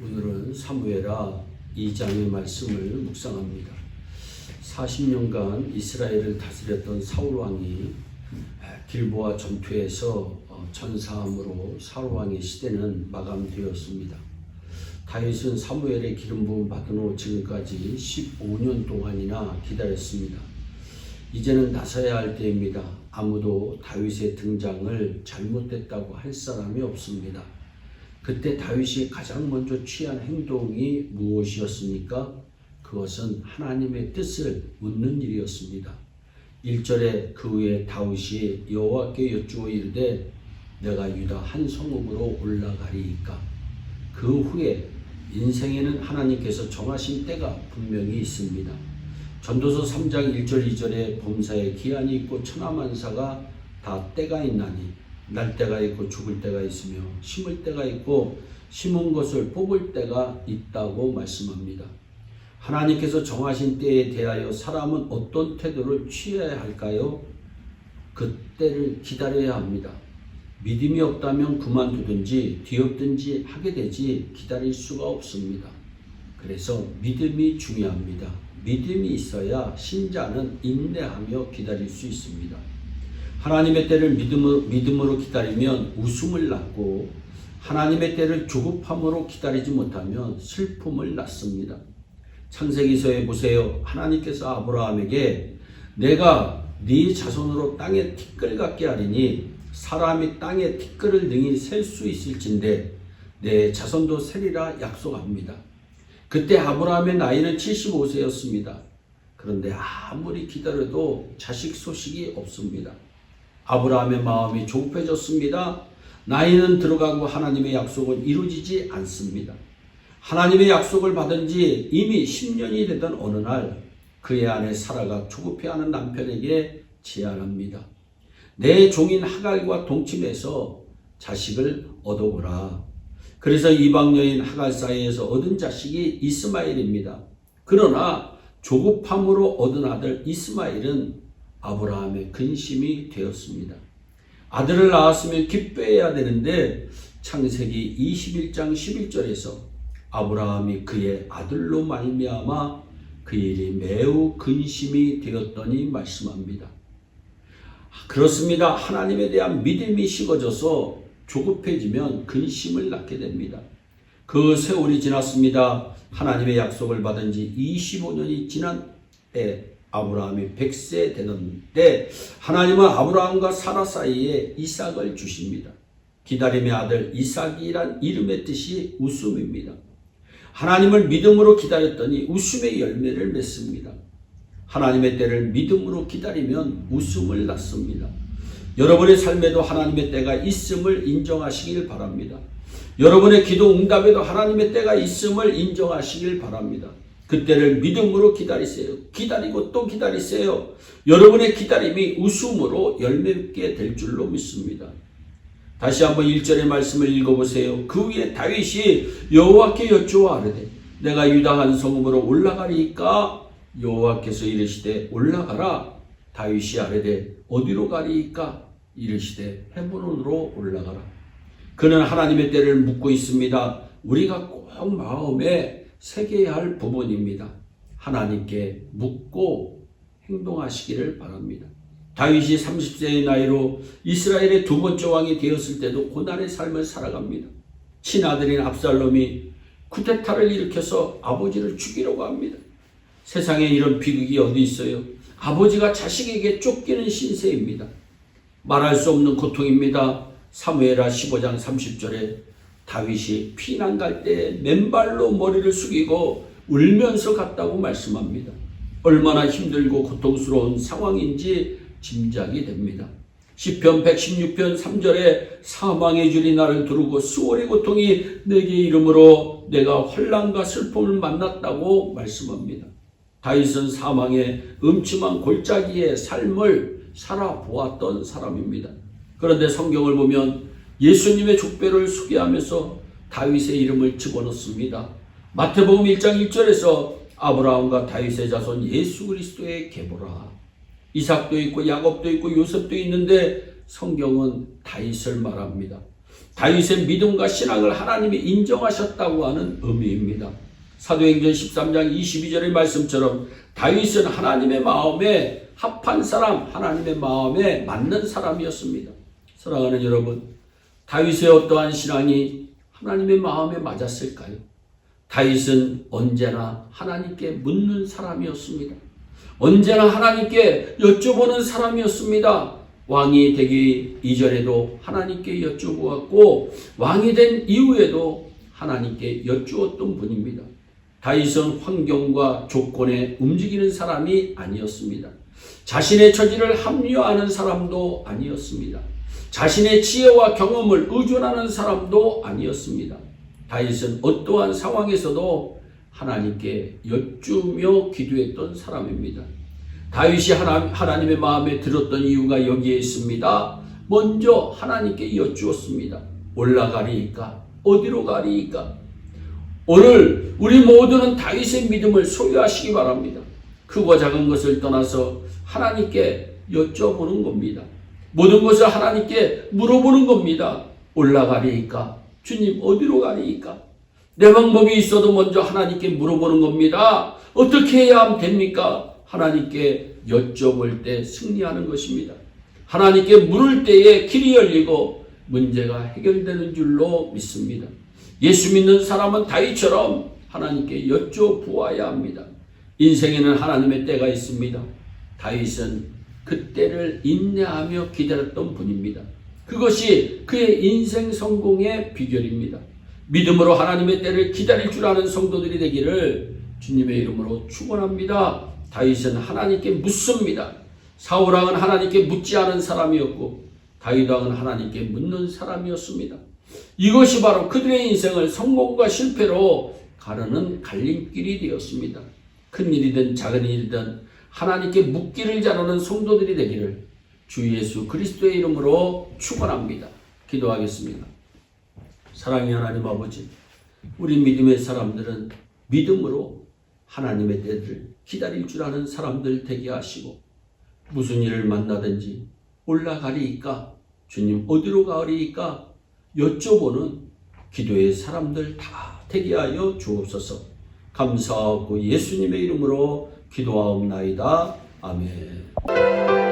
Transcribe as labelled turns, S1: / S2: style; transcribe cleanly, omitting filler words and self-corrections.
S1: 오늘은 사무엘하 2장의 말씀을 묵상합니다. 40년간 이스라엘을 다스렸던 사울왕이 길보아 전투에서 전사함으로 사울왕의 시대는 마감되었습니다. 다윗은 사무엘의 기름 부음 받은 후 지금까지 15년 동안이나 기다렸습니다. 이제는 나서야 할 때입니다. 아무도 다윗의 등장을 잘못됐다고 할 사람이 없습니다. 그때 다윗이 가장 먼저 취한 행동이 무엇이었습니까? 그것은 하나님의 뜻을 묻는 일이었습니다. 1절에 그 후에 다윗이 여호와께 여쭈어 이르되 내가 유다 한 성읍으로 올라가리이까. 그 후에 인생에는 하나님께서 정하신 때가 분명히 있습니다. 전도서 3장 1절 2절에 범사에 기한이 있고 천하만사가 다 때가 있나니 날 때가 있고 죽을 때가 있으며 심을 때가 있고 심은 것을 뽑을 때가 있다고 말씀합니다. 하나님께서 정하신 때에 대하여 사람은 어떤 태도를 취해야 할까요? 그 때를 기다려야 합니다. 믿음이 없다면 그만두든지 뒤엎든지 하게 되지 기다릴 수가 없습니다. 그래서 믿음이 중요합니다. 믿음이 있어야 신자는 인내하며 기다릴 수 있습니다. 하나님의 때를 믿음으로 기다리면 웃음을 낳고 하나님의 때를 조급함으로 기다리지 못하면 슬픔을 낳습니다. 창세기서에 보세요. 하나님께서 아브라함에게 내가 네 자손으로 땅에 티끌 같게 하리니 사람이 땅에 티끌을 능히 셀 수 있을진데 내 자손도 세리라 약속합니다. 그때 아브라함의 나이는 75세였습니다. 그런데 아무리 기다려도 자식 소식이 없습니다. 아브라함의 마음이 조급해졌습니다. 나이는 들어가고 하나님의 약속은 이루어지지 않습니다. 하나님의 약속을 받은 지 이미 10년이 되던 어느 날 그의 아내 사라가 조급해하는 남편에게 제안합니다. 내 종인 하갈과 동침해서 자식을 얻어보라. 그래서 이방 여인 하갈 사이에서 얻은 자식이 이스마엘입니다. 그러나 조급함으로 얻은 아들 이스마엘은 아브라함의 근심이 되었습니다. 아들을 낳았으면 기뻐해야 되는데 창세기 21장 11절에서 아브라함이 그의 아들로 말미암아 그 일이 매우 근심이 되었더니 말씀합니다. 그렇습니다. 하나님에 대한 믿음이 식어져서 조급해지면 근심을 낳게 됩니다. 그 세월이 지났습니다. 하나님의 약속을 받은 지 25년이 지난 때 아브라함이 100세 되는데 하나님은 아브라함과 사라 사이에 이삭을 주십니다. 기다림의 아들 이삭이란 이름의 뜻이 웃음입니다. 하나님을 믿음으로 기다렸더니 웃음의 열매를 맺습니다. 하나님의 때를 믿음으로 기다리면 웃음을 낳습니다. 여러분의 삶에도 하나님의 때가 있음을 인정하시길 바랍니다. 여러분의 기도 응답에도 하나님의 때가 있음을 인정하시길 바랍니다. 그때를 믿음으로 기다리세요. 기다리고 또 기다리세요. 여러분의 기다림이 웃음으로 열매맺게 될 줄로 믿습니다. 다시 한번 1절의 말씀을 읽어보세요. 그 위에 다윗이 여호와께 여쭈어 아뢰되 내가 유다 한 성읍으로 올라가리이까. 여호와께서 이르시되 올라가라. 다윗이 아뢰되 어디로 가리이까. 이르시되 헤브론으로 올라가라. 그는 하나님의 때를 묻고 있습니다. 우리가 꼭 마음에 새겨야 할 부분입니다. 하나님께 묻고 행동하시기를 바랍니다. 다윗이 30세의 나이로 이스라엘의 두 번째 왕이 되었을 때도 고난의 삶을 살아갑니다. 친아들인 압살롬이 쿠데타를 일으켜서 아버지를 죽이려고 합니다. 세상에 이런 비극이 어디 있어요? 아버지가 자식에게 쫓기는 신세입니다. 말할 수 없는 고통입니다. 사무엘하 15장 30절에 다윗이 피난 갈 때 맨발로 머리를 숙이고 울면서 갔다고 말씀합니다. 얼마나 힘들고 고통스러운 상황인지 짐작이 됩니다. 시편 116편 3절에 사망의 줄이 나를 두르고 수월의 고통이 내게 이름으로 내가 환난과 슬픔을 만났다고 말씀합니다. 다윗은 사망의 음침한 골짜기의 삶을 살아보았던 사람입니다. 그런데 성경을 보면 예수님의 족배를 소개하면서 다윗의 이름을 집어넣습니다. 마태복음 1장 1절에서 아브라함과 다윗의 자손 예수 그리스도의 계보라. 이삭도 있고 야곱도 있고 요셉도 있는데 성경은 다윗을 말합니다. 다윗의 믿음과 신앙을 하나님이 인정하셨다고 하는 의미입니다. 사도행전 13장 22절의 말씀처럼 다윗은 하나님의 마음에 합한 사람, 하나님의 마음에 맞는 사람이었습니다. 사랑하는 여러분, 다윗의 어떠한 신앙이 하나님의 마음에 맞았을까요? 다윗은 언제나 하나님께 묻는 사람이었습니다. 언제나 하나님께 여쭤보는 사람이었습니다. 왕이 되기 이전에도 하나님께 여쭈보았고 왕이 된 이후에도 하나님께 여쭈었던 분입니다. 다윗은 환경과 조건에 움직이는 사람이 아니었습니다. 자신의 처지를 합리화하는 사람도 아니었습니다. 자신의 지혜와 경험을 의존하는 사람도 아니었습니다. 다윗은 어떠한 상황에서도 하나님께 여쭈며 기도했던 사람입니다. 다윗이 하나님의 마음에 들었던 이유가 여기에 있습니다. 먼저 하나님께 여쭈었습니다. 올라가리이까? 어디로 가리이까? 오늘 우리 모두는 다윗의 믿음을 소유하시기 바랍니다. 크고 작은 것을 떠나서 하나님께 여쭤보는 겁니다. 모든 것을 하나님께 물어보는 겁니다. 올라가리이까? 주님 어디로 가리이까? 내 방법이 있어도 먼저 하나님께 물어보는 겁니다. 어떻게 해야 됩니까? 하나님께 여쭤볼 때 승리하는 것입니다. 하나님께 물을 때에 길이 열리고 문제가 해결되는 줄로 믿습니다. 예수 믿는 사람은 다윗처럼 하나님께 여쭤보아야 합니다. 인생에는 하나님의 때가 있습니다. 다윗은 그 때를 인내하며 기다렸던 분입니다. 그것이 그의 인생 성공의 비결입니다. 믿음으로 하나님의 때를 기다릴 줄 아는 성도들이 되기를 주님의 이름으로 축원합니다. 다윗은 하나님께 묻습니다. 사울왕은 하나님께 묻지 않은 사람이었고 다윗왕은 하나님께 묻는 사람이었습니다. 이것이 바로 그들의 인생을 성공과 실패로 가르는 갈림길이 되었습니다. 큰 일이든 작은 일이든 하나님께 묻기를 잘하는 성도들이 되기를 주 예수 그리스도의 이름으로 축원합니다. 기도하겠습니다. 사랑의 하나님 아버지, 우리 믿음의 사람들은 믿음으로 하나님의 때를 기다릴 줄 아는 사람들 되게 하시고 무슨 일을 만나든지 올라가리이까? 주님 어디로 가리이까? 여쭤보는 기도의 사람들 다 되게 하여 주옵소서. 감사하고 예수님의 이름으로 기도하옵나이다. 아멘.